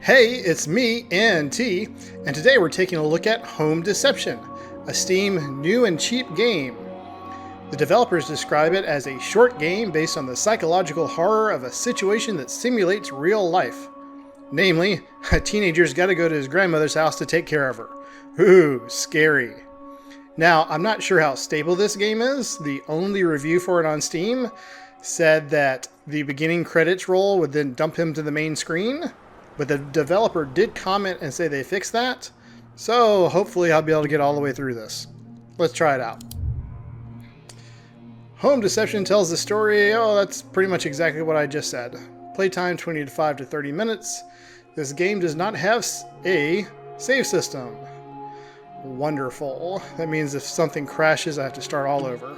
Hey, it's me, NT, and today we're taking a look at Home Deception, a Steam new and cheap game. The developers describe it as a short game based on the psychological horror of a situation that simulates real life. Namely, a teenager's got to go to his grandmother's house to take care of her. Ooh, scary. Now, I'm not sure how stable this game is. The only review for it on Steam said that the beginning credits roll would then dump him to the main screen, but the developer did comment and say they fixed that, so hopefully I'll be able to get all the way through this. Let's try it out. Home Deception tells the story. Oh, that's pretty much exactly what I just said. Playtime 25 to 30 minutes. This game does not have a save system. Wonderful. That means if something crashes, I have to start all over.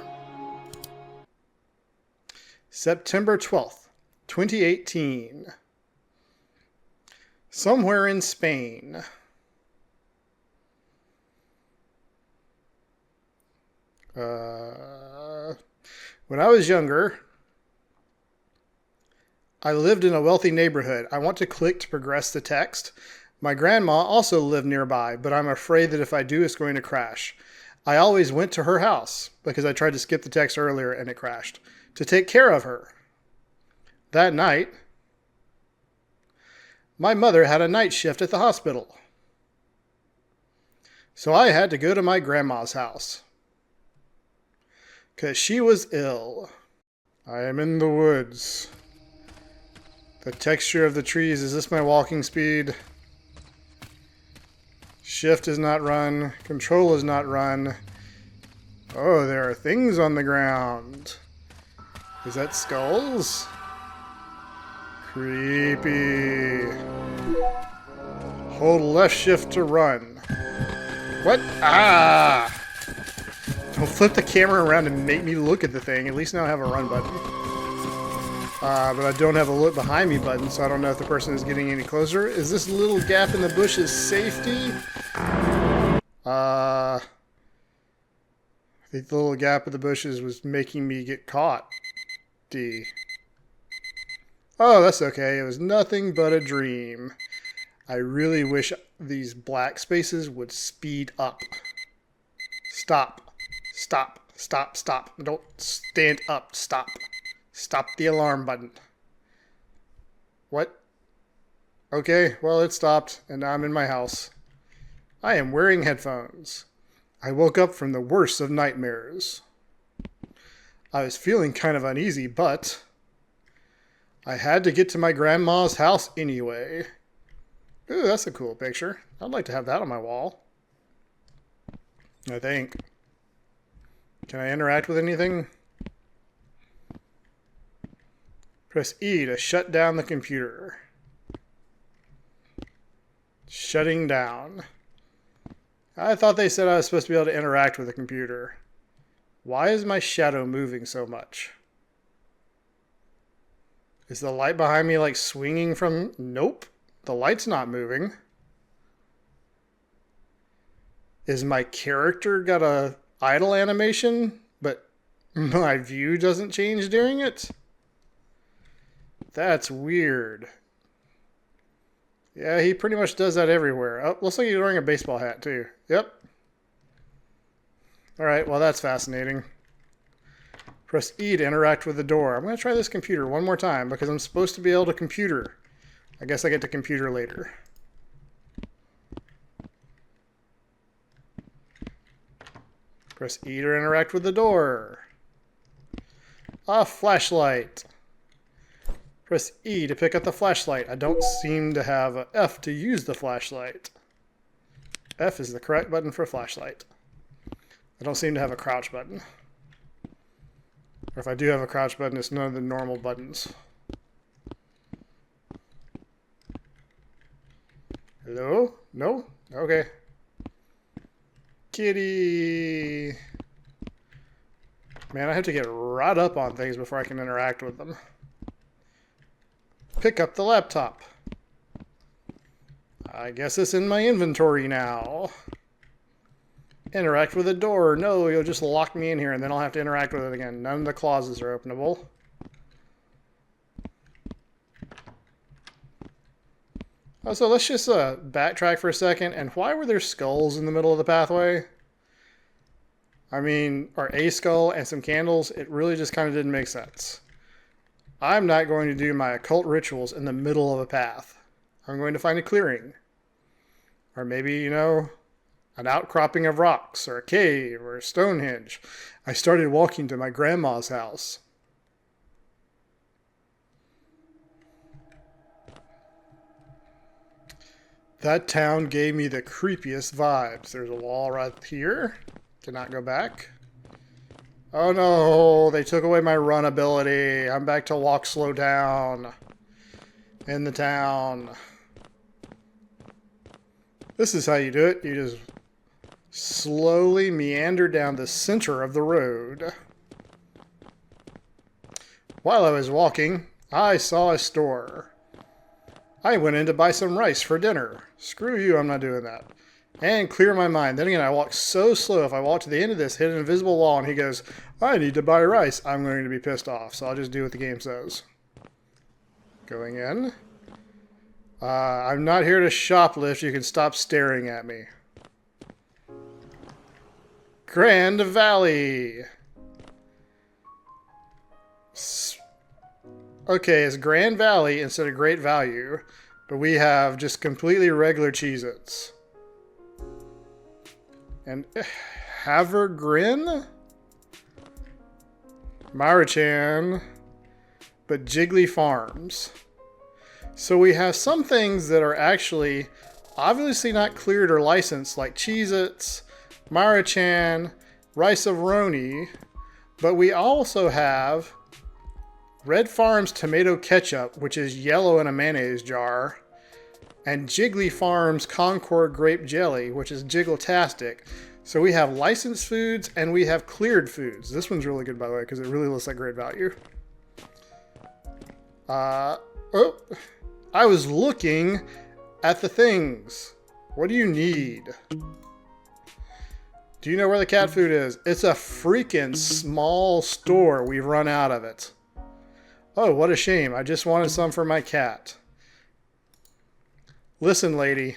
September 12th, 2018. Somewhere in Spain. When I was younger, I lived in a wealthy neighborhood. I want to click to progress the text. My grandma also lived nearby, but I'm afraid that if I do, it's going to crash. I always went to her house because I tried to skip the text earlier and it crashed to take care of her. That night, my mother had a night shift at the hospital. So I had to go to my grandma's house because she was ill. I am in the woods. The texture of the trees. Is this my walking speed? Shift is not run. Control is not run. Oh, there are things on the ground. Is that skulls? Creepy. Hold left shift to run. What? Ah! Don't flip the camera around and make me look at the thing. At least now I have a run button. But I don't have a look behind me button, so I don't know if the person is getting any closer. Is this little gap in the bushes safety? I think the little gap in the bushes was making me get caught. D. Oh, that's okay. It was nothing but a dream. I really wish these black spaces would speed up. Stop. Stop. Stop. Stop. Don't stand up. Stop. Stop the alarm button. What? Okay, well, it stopped, and now I'm in my house. I am wearing headphones. I woke up from the worst of nightmares. I was feeling kind of uneasy, but I had to get to my grandma's house anyway. Ooh, that's a cool picture. I'd like to have that on my wall. I think. Can I interact with anything? Press E to shut down the computer. Shutting down. I thought they said I was supposed to be able to interact with the computer. Why is my shadow moving so much? Is the light behind me like swinging from... Nope. The light's not moving. Is my character got a idle animation, but my view doesn't change during it? That's weird. Yeah, he pretty much does that everywhere. Oh, looks like he's wearing a baseball hat too. Yep. Alright, well that's fascinating. Press E to interact with the door. I'm going to try this computer one more time because I'm supposed to be able to computer. I guess I get to computer later. Press E to interact with the door. A flashlight. Press E to pick up the flashlight. I don't seem to have a F to use the flashlight. F is the correct button for flashlight. I don't seem to have a crouch button. Or if I do have a crouch button, it's none of the normal buttons. Hello? No? Okay. Kitty. Man, I have to get right up on things before I can interact with them. Pick up the laptop. I guess it's in my inventory now. Interact with the door. No, you'll just lock me in here and then I'll have to interact with it again. None of the clauses are openable. Oh, so let's just backtrack for a second. And why were there skulls in the middle of the pathway? I mean, or a skull and some candles. It really just kind of didn't make sense. I'm not going to do my occult rituals in the middle of a path. I'm going to find a clearing. Or maybe, you know, an outcropping of rocks, or a cave, or a Stonehenge. I started walking to my grandma's house. That town gave me the creepiest vibes. There's a wall right here. Cannot go back. Oh no, they took away my run ability. I'm back to walk slow down in the town. This is how you do it. You just slowly meander down the center of the road. While I was walking, I saw a store. I went in to buy some rice for dinner. Screw you, I'm not doing that. And clear my mind. Then again, I walk so slow. If I walk to the end of this, hit an invisible wall, and he goes, I need to buy rice, I'm going to be pissed off. So I'll just do what the game says. Going in. I'm not here to shoplift. You can stop staring at me. Grand Valley. Okay, it's Grand Valley instead of Great Value, but we have just completely regular Cheez-Its. And Havergrin? Marachan, but Jiggly Farms. So we have some things that are actually obviously not cleared or licensed, like Cheez-Its, Marachan, Rice-A-Roni, but we also have Red Farms tomato ketchup, which is yellow in a mayonnaise jar, and Jiggly Farms Concord grape jelly, which is Jiggletastic. So we have licensed foods and we have cleared foods. This one's really good, by the way, because it really looks like Great Value. I was looking at the things. What do you need? Do you know where the cat food is? It's a freaking small store. We've run out of it. Oh, what a shame. I just wanted some for my cat. Listen, lady.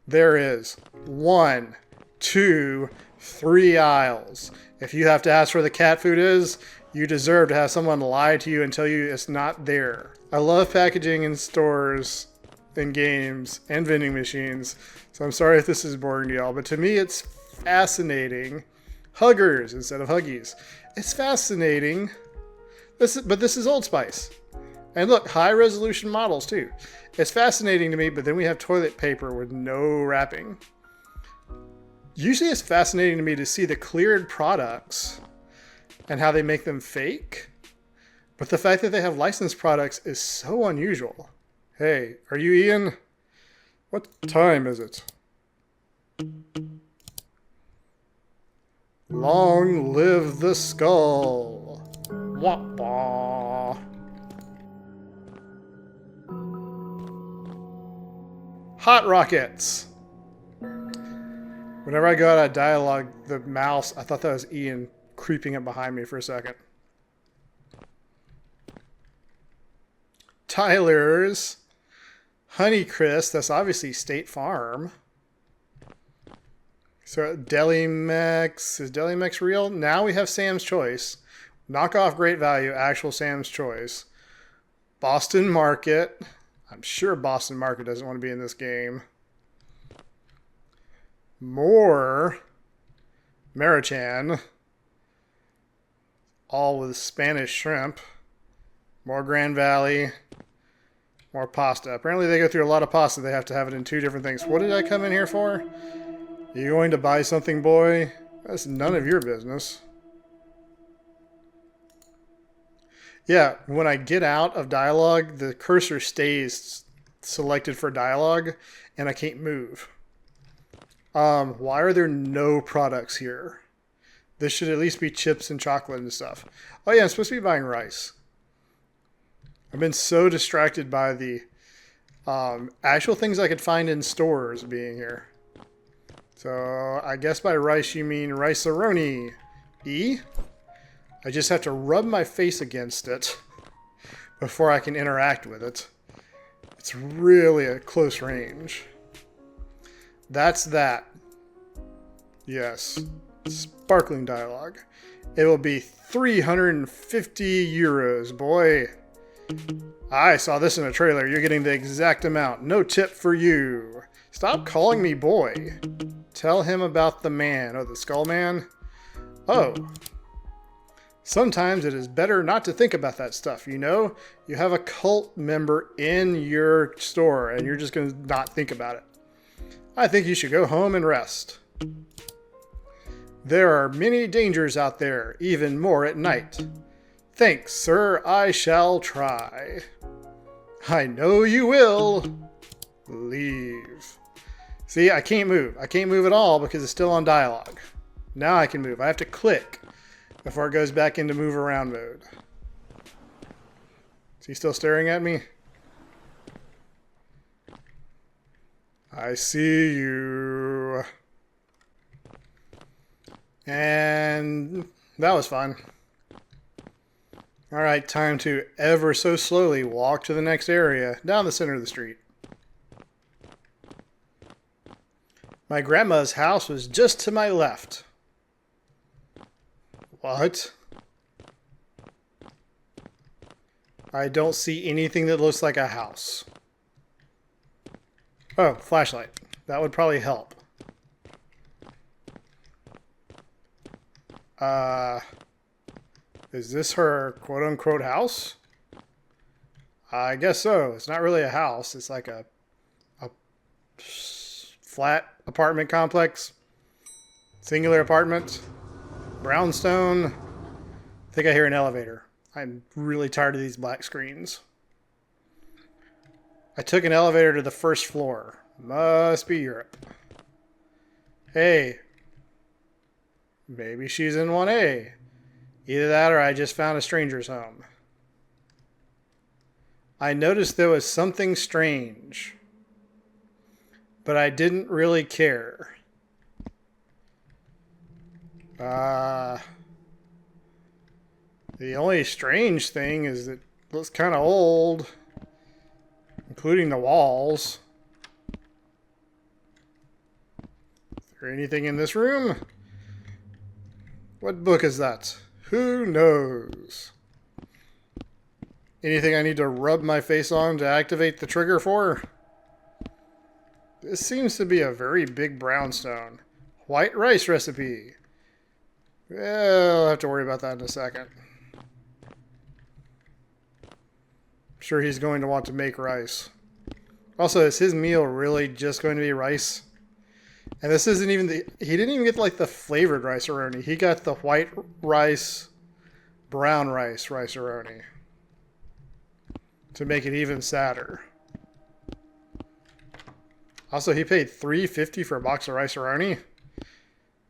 There is 1, 2, 3 aisles. If you have to ask where the cat food is, you deserve to have someone lie to you and tell you it's not there. I love packaging in stores and games and vending machines, so I'm sorry if this is boring to y'all, but to me it's fascinating. Huggers instead of Huggies. It's fascinating. But this is Old Spice. And look, high resolution models too. It's fascinating to me, but then we have toilet paper with no wrapping. Usually it's fascinating to me to see the cleared products and how they make them fake. But the fact that they have licensed products is so unusual. Hey, are you Ian? What time is it? Long live the skull. Wah-wah. Hot rockets. Whenever I go out of dialogue, the mouse, I thought that was Ian creeping up behind me for a second. Tyler's Honeycrisp, that's obviously State Farm. So Deli-Mex, is Deli-Mex real? Now we have Sam's Choice. Knockoff Great Value, actual Sam's Choice. Boston Market. I'm sure Boston Market doesn't want to be in this game. More Marachan. All with Spanish shrimp. More Grand Valley. More pasta. Apparently they go through a lot of pasta. They have to have it in 2 different things. What did I come in here for? You going to buy something, boy? That's none of your business. Yeah, when I get out of dialogue, the cursor stays selected for dialogue, and I can't move. Why are there no products here? This should at least be chips and chocolate and stuff. Oh yeah, I'm supposed to be buying rice. I've been so distracted by the actual things I could find in stores being here. So I guess by rice you mean Rice-A-Roni. E? I just have to rub my face against it before I can interact with it. It's really a close range. That's that. Yes. Sparkling dialogue. It will be 350 euros, boy. I saw this in a trailer. You're getting the exact amount. No tip for you. Stop calling me boy. Tell him about the man. Oh, the skull man? Oh. Sometimes it is better not to think about that stuff, you know? You have a cult member in your store and you're just going to not think about it. I think you should go home and rest. There are many dangers out there, even more at night. Thanks, sir. I shall try. I know you will. Leave. See, I can't move. I can't move at all because it's still on dialogue. Now I can move. I have to click before it goes back into move around mode. Is he still staring at me? I see you. And that was fun. Alright, time to ever so slowly walk to the next area, down the center of the street. My grandma's house was just to my left. What? I don't see anything that looks like a house. Oh, flashlight. That would probably help. Is this her quote-unquote house? I guess so. It's not really a house. It's like a flat apartment complex. Singular apartment. Brownstone. I think I hear an elevator. I'm really tired of these black screens. I took an elevator to the first floor. Must be Europe. Hey. Maybe she's in 1A. Either that or I just found a stranger's home. I noticed there was something strange. But I didn't really care. The only strange thing is that it looks kind of old. Including the walls. Is there anything in this room? What book is that? Who knows? Anything I need to rub my face on to activate the trigger for? This seems to be a very big brownstone. White rice recipe. Well, I'll have to worry about that in a second. I'm sure he's going to want to make rice. Also, is his meal really just going to be rice? And this isn't even the... He didn't even get like the flavored rice-a-roni. He got the white rice, brown rice rice-a-roni. To make it even sadder. Also, he paid $3.50 for a box of rice-a-roni.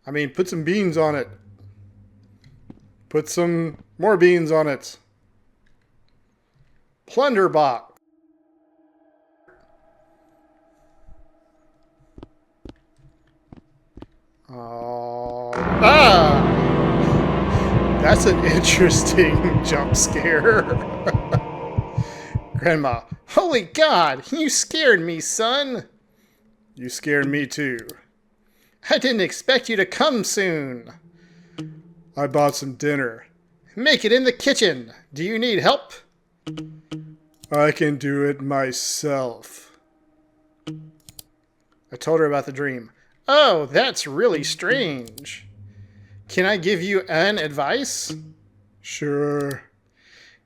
I mean, put some beans on it. Put some more beans on it. Plunderbox. Oh, that's an interesting jump scare. Grandma, holy God, you scared me, son. You scared me too. I didn't expect you to come soon. I bought some dinner. Make it in the kitchen. Do you need help? I can do it myself. I told her about the dream. Oh, that's really strange. Can I give you an advice? Sure.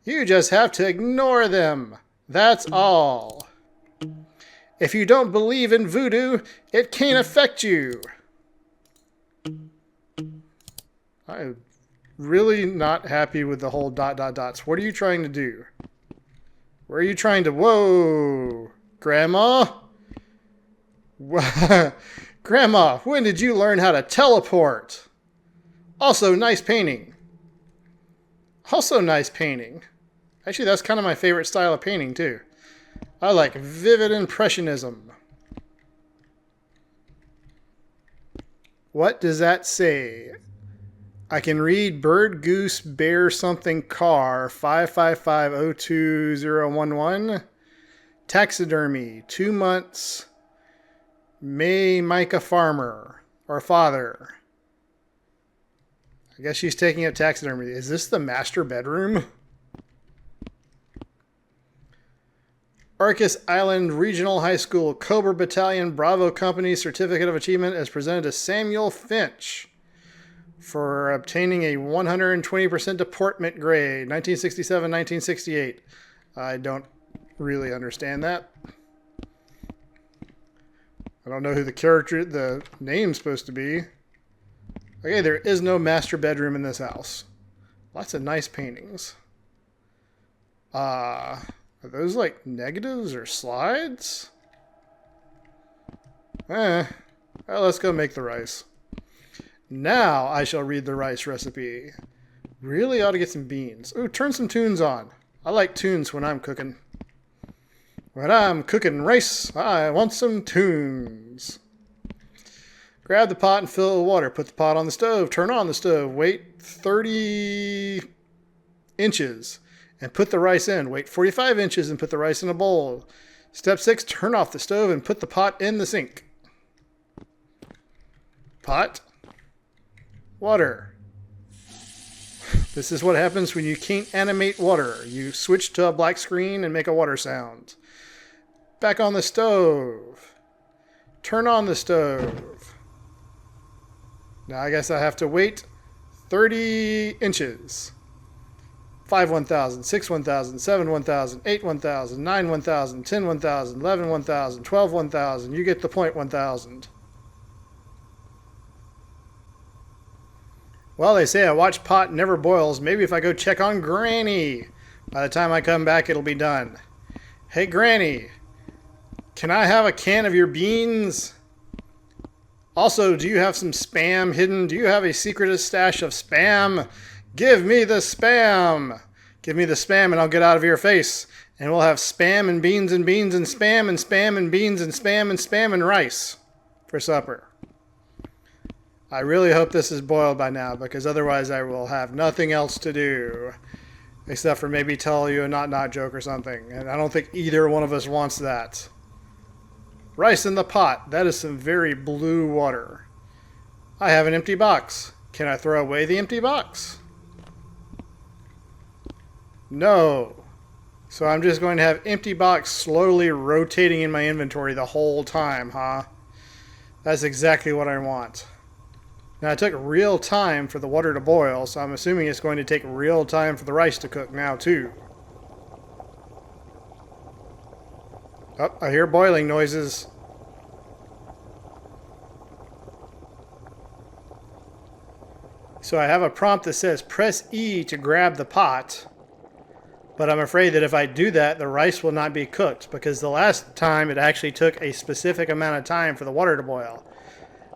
You just have to ignore them. That's all. If you don't believe in voodoo, it can't affect you. I'm really not happy with the whole ... dots. What are you trying to do? Where are you trying to... Whoa! Grandma? Grandma, when did you learn how to teleport? Also, nice painting. Also, nice painting. Actually, that's kind of my favorite style of painting, too. I like vivid impressionism. What does that say? I can read bird, goose, bear, something, car, 555020011. Taxidermy, 2 months. May Micah Farmer, or father. I guess she's taking up taxidermy. Is this the master bedroom? Arcus Island Regional High School Cobra Battalion Bravo Company Certificate of Achievement is presented to Samuel Finch for obtaining a 120% deportment grade, 1967-1968. I don't really understand that. I don't know who the name's supposed to be. Okay, there is no master bedroom in this house. Lots of nice paintings. Are those like negatives or slides? Well, let's go make the rice. Now I shall read the rice recipe. Really ought to get some beans. Ooh, turn some tunes on. I like tunes when I'm cooking. When I'm cooking rice, I want some tunes. Grab the pot and fill it with water. Put the pot on the stove. Turn on the stove. Wait 30 inches and put the rice in. Wait 45 inches and put the rice in a bowl. Step 6, turn off the stove and put the pot in the sink. Pot. Water. This is what happens when you can't animate water. You switch to a black screen and make a water sound. Back on the stove. Turn on the stove. Now I guess I have to wait 30 inches. 5 1000, 6 1000, 7 1000, 8 1000, 9 1000, 10 1000, 11 1000, 12 1000. You get the point 1000. Well, they say a watch pot never boils. Maybe if I go check on Granny. By the time I come back, it'll be done. Hey, Granny. Can I have a can of your beans? Also, do you have some Spam hidden? Do you have a secret stash of Spam? Give me the Spam. Give me the Spam and I'll get out of your face. And we'll have Spam and beans and beans and Spam and Spam and beans and Spam and Spam and rice for supper. I really hope this is boiled by now, because otherwise I will have nothing else to do except for maybe tell you a not joke or something. And I don't think either one of us wants that. Rice in the pot. That is some very blue water. I have an empty box. Can I throw away the empty box? No. So I'm just going to have empty box slowly rotating in my inventory the whole time, huh? That's exactly what I want. Now, it took real time for the water to boil, so I'm assuming it's going to take real time for the rice to cook now, too. Oh, I hear boiling noises. So I have a prompt that says, press E to grab the pot. But I'm afraid that if I do that, the rice will not be cooked, because the last time it actually took a specific amount of time for the water to boil.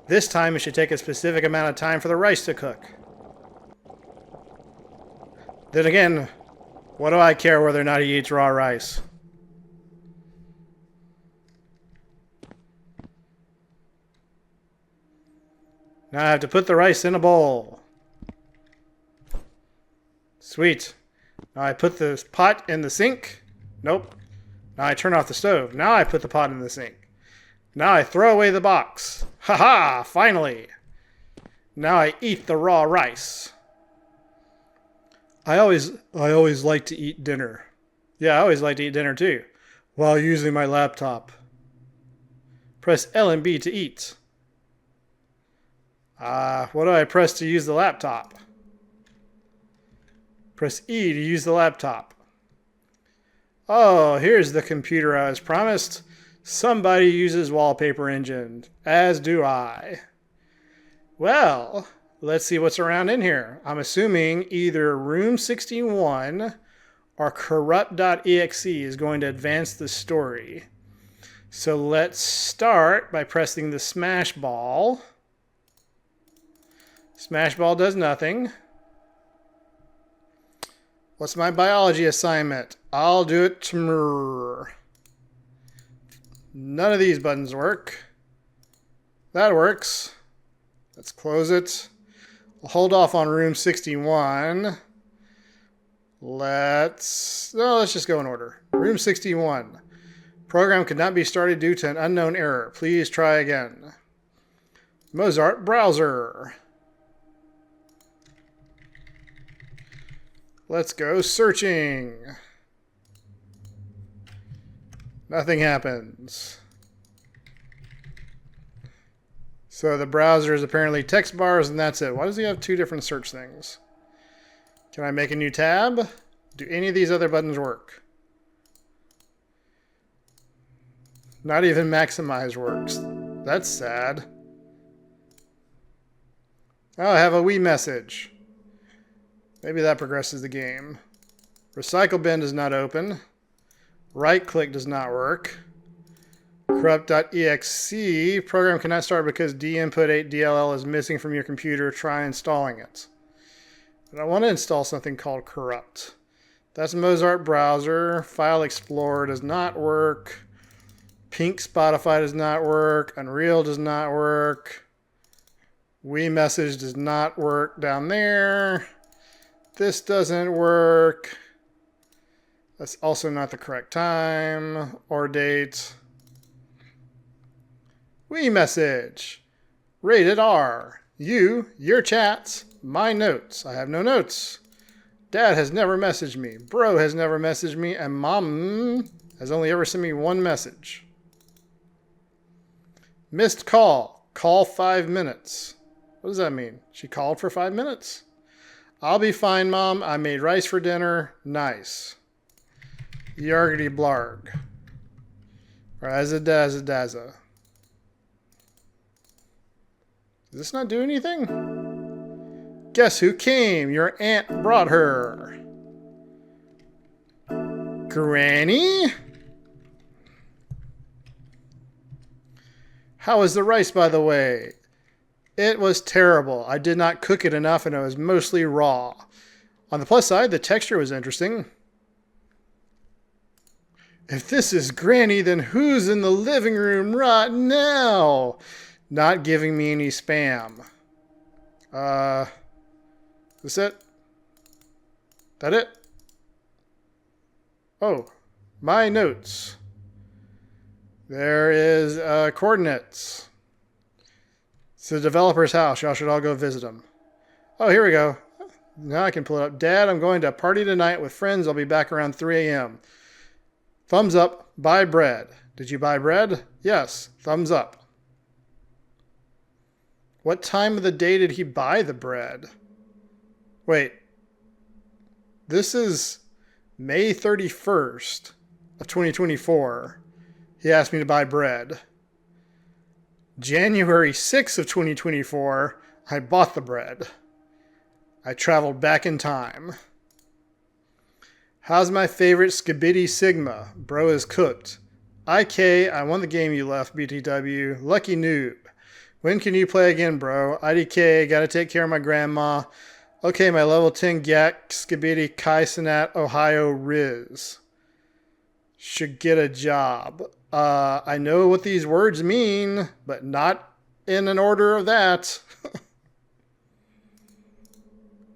This time it should take a specific amount of time for the rice to cook. Then again, what do I care whether or not he eats raw rice? Now I have to put the rice in a bowl. Sweet. Now I put the pot in the sink. Nope. Now I turn off the stove. Now I put the pot in the sink. Now I throw away the box. Ha-ha! Finally! Now I eat the raw rice. I always like to eat dinner. Yeah, I always like to eat dinner too. While using my laptop. Press L and B to eat. What do I press to use the laptop? Press E to use the laptop. Oh, here's the computer I was promised. Somebody uses Wallpaper Engine, as do I. Well, let's see what's around in here. I'm assuming either Room 61 or Corrupt.exe is going to advance the story. So let's start by pressing the smash ball. Smash ball does nothing. What's my biology assignment? I'll do it tomorrow. None of these buttons work. That works. Let's close it. I'll hold off on room 61. Let's just go in order. Room 61. Program could not be started due to an unknown error. Please try again. Mozart browser. Let's go searching. Nothing happens. So the browser is apparently text bars and that's it. Why does he have two different search things? Can I make a new tab? Do any of these other buttons work? Not even maximize works. That's sad. Oh, I have a Wii message. Maybe that progresses the game. Recycle bin does not open. Right click does not work. Corrupt.exe. Program cannot start because dinput8dll is missing from your computer. Try installing it. But I want to install something called corrupt. That's Mozart browser. File Explorer does not work. Pink Spotify does not work. Unreal does not work. Wii message does not work down there. This doesn't work. That's also not the correct time or date. Wii message. Rated R. You, your chats, my notes. I have no notes. Dad has never messaged me. Bro has never messaged me. And Mom has only ever sent me one message. Missed call. Call 5 minutes. What does that mean? She called for 5 minutes? I'll be fine, Mom. I made rice for dinner. Nice. Yargity blarg. Razza dazza dazza. Does this not do anything? Guess who came? Your aunt brought her. Granny? How was the rice, by the way? It was terrible. I did not cook it enough and it was mostly raw. On the plus side, the texture was interesting. If this is Granny, then who's in the living room right now? Not giving me any spam. Is it? That it? Oh, my notes. There is coordinates. It's the developer's house. Y'all should all go visit him. Oh, here we go. Now I can pull it up. Dad, I'm going to a party tonight with friends. I'll be back around 3 a.m. Thumbs up. Buy bread. Did you buy bread? Yes. Thumbs up. What time of the day did he buy the bread? Wait. This is May 31st of 2024. He asked me to buy bread. January 6th of 2024, I bought the bread. I traveled back in time. How's my favorite Skibidi Sigma? Bro is cooked. IK, I won the game you left, BTW. Lucky noob. When can you play again, bro? IDK, gotta take care of my grandma. Okay, my level 10 Gak, Skibidi, Kai Sinat, Ohio, Riz. Should get a job. I know what these words mean, but not in an order of that.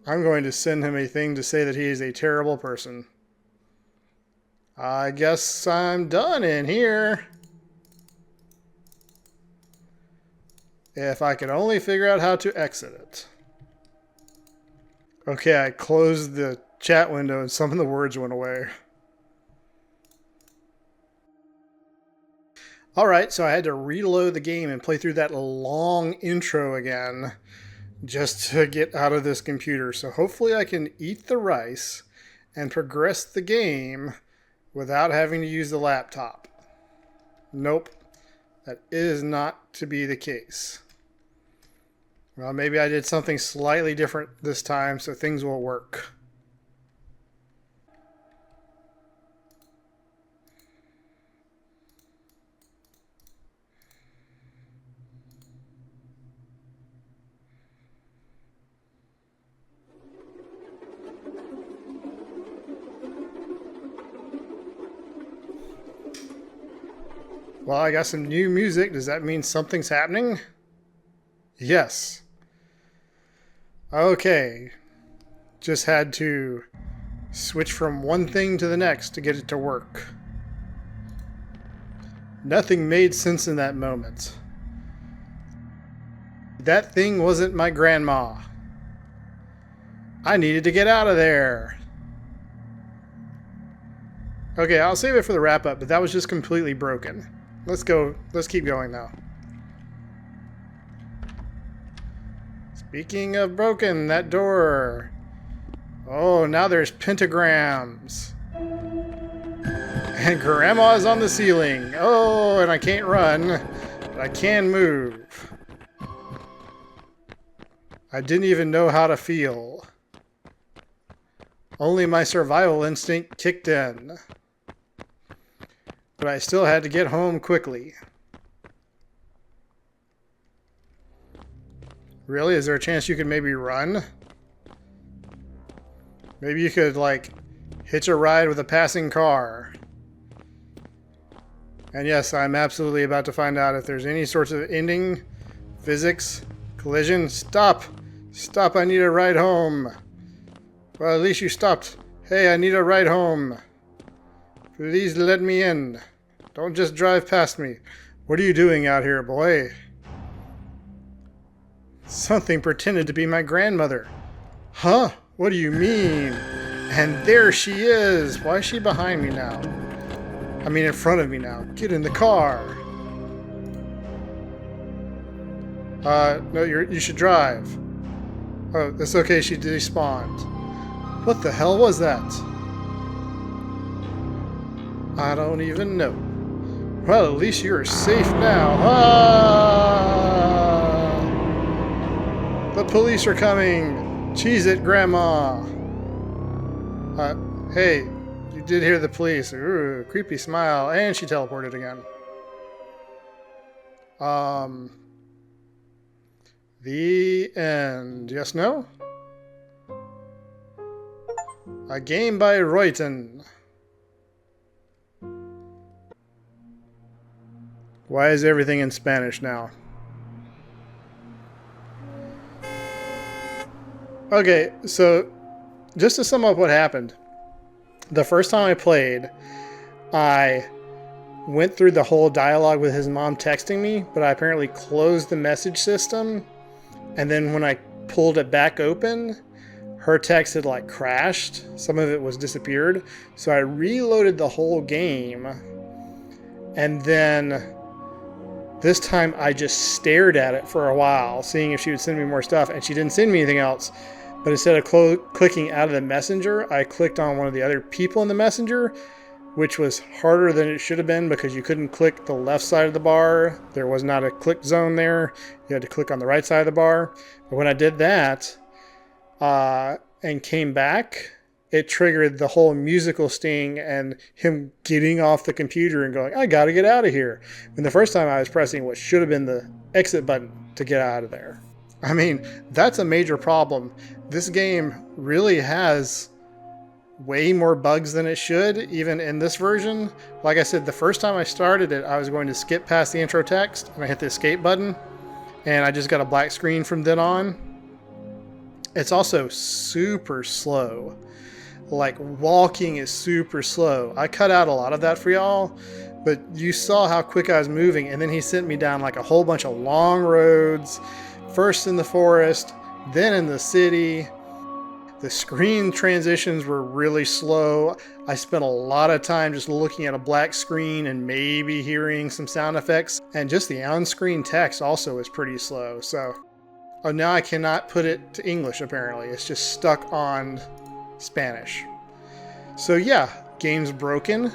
I'm going to send him a thing to say that he is a terrible person. I guess I'm done in here. If I could only figure out how to exit it. Okay, I closed the chat window and some of the words went away. Alright, so I had to reload the game and play through that long intro again just to get out of this computer. So hopefully I can eat the rice and progress the game without having to use the laptop. Nope, that is not to be the case. Well, maybe I did something slightly different this time so things will work. Well, I got some new music. Does that mean something's happening? Yes. Okay. Just had to switch from one thing to the next to get it to work. Nothing made sense in that moment. That thing wasn't my grandma. I needed to get out of there. Okay, I'll save it for the wrap-up, but that was just completely broken. Let's go. Let's keep going now. Speaking of broken, that door. Oh, now there's pentagrams. And grandma's on the ceiling. Oh, and I can't run, but I can move. I didn't even know how to feel. Only my survival instinct kicked in. But I still had to get home quickly. Really? Is there a chance you could maybe run? Maybe you could, like, hitch a ride with a passing car. And yes, I'm absolutely about to find out if there's any sorts of ending, physics, collision. Stop! Stop, I need a ride home. Well, at least you stopped. Hey, I need a ride home. Please let me in. Don't just drive past me. What are you doing out here, boy? Something pretended to be my grandmother. Huh? What do you mean? And there she is. Why is she behind me now? I mean, in front of me now. Get in the car. No, you should drive. Oh, that's okay. She despawned. What the hell was that? I don't even know. Well, at least you're safe now. Ah! The police are coming. Cheese it, Grandma. Hey, you did hear the police. Ooh, creepy smile. And she teleported again. The end. Yes, no? A game by Reuten. Why is everything in Spanish now? Okay, so just to sum up what happened. The first time I played, I went through the whole dialogue with his mom texting me, but I apparently closed the message system. And then when I pulled it back open, her text had like crashed. Some of it was disappeared. So I reloaded the whole game. And then this time I just stared at it for a while, seeing if she would send me more stuff. And she didn't send me anything else. But instead of clicking out of the messenger, I clicked on one of the other people in the messenger, which was harder than it should have been because you couldn't click the left side of the bar. There was not a click zone there. You had to click on the right side of the bar. But when I did that and came back, it triggered the whole musical sting and him getting off the computer and going, I gotta get out of here. And the first time I was pressing what should have been the exit button to get out of there. I mean, that's a major problem. This game really has way more bugs than it should, even in this version. Like I said, the first time I started it, I was going to skip past the intro text, and I hit the escape button, and I just got a black screen from then on. It's also super slow. Like, walking is super slow. I cut out a lot of that for y'all, but you saw how quick I was moving, and then he sent me down like a whole bunch of long roads, first in the forest, then in the city. The screen transitions were really slow. I spent a lot of time just looking at a black screen and maybe hearing some sound effects. And just the on-screen text also is pretty slow. So, oh, now I cannot put it to English apparently. It's just stuck on Spanish. So yeah, game's broken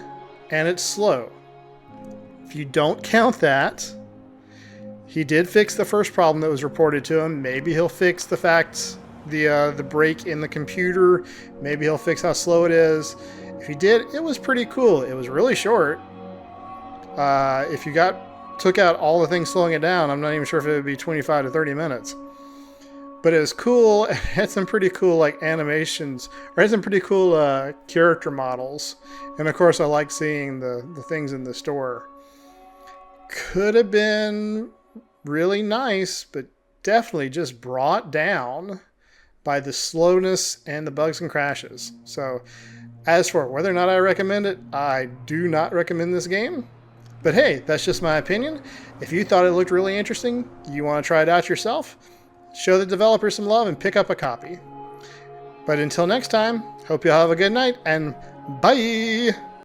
and it's slow. If you don't count that, he did fix the first problem that was reported to him. Maybe he'll fix the fact the break in the computer. Maybe he'll fix how slow it is. If he did, it was pretty cool. It was really short. If you took out all the things slowing it down, I'm not even sure if it would be 25 to 30 minutes. But it was cool. It had some pretty cool like animations, or had some pretty cool character models. And of course, I like seeing the things in the store. Could have been really nice, but definitely just brought down by the slowness and the bugs and crashes. So as for whether or not I recommend it, I do not recommend this game. But hey, that's just my opinion. If you thought it looked really interesting, you want to try it out yourself, show the developer some love and pick up a copy. But until next time, hope you all have a good night, and bye!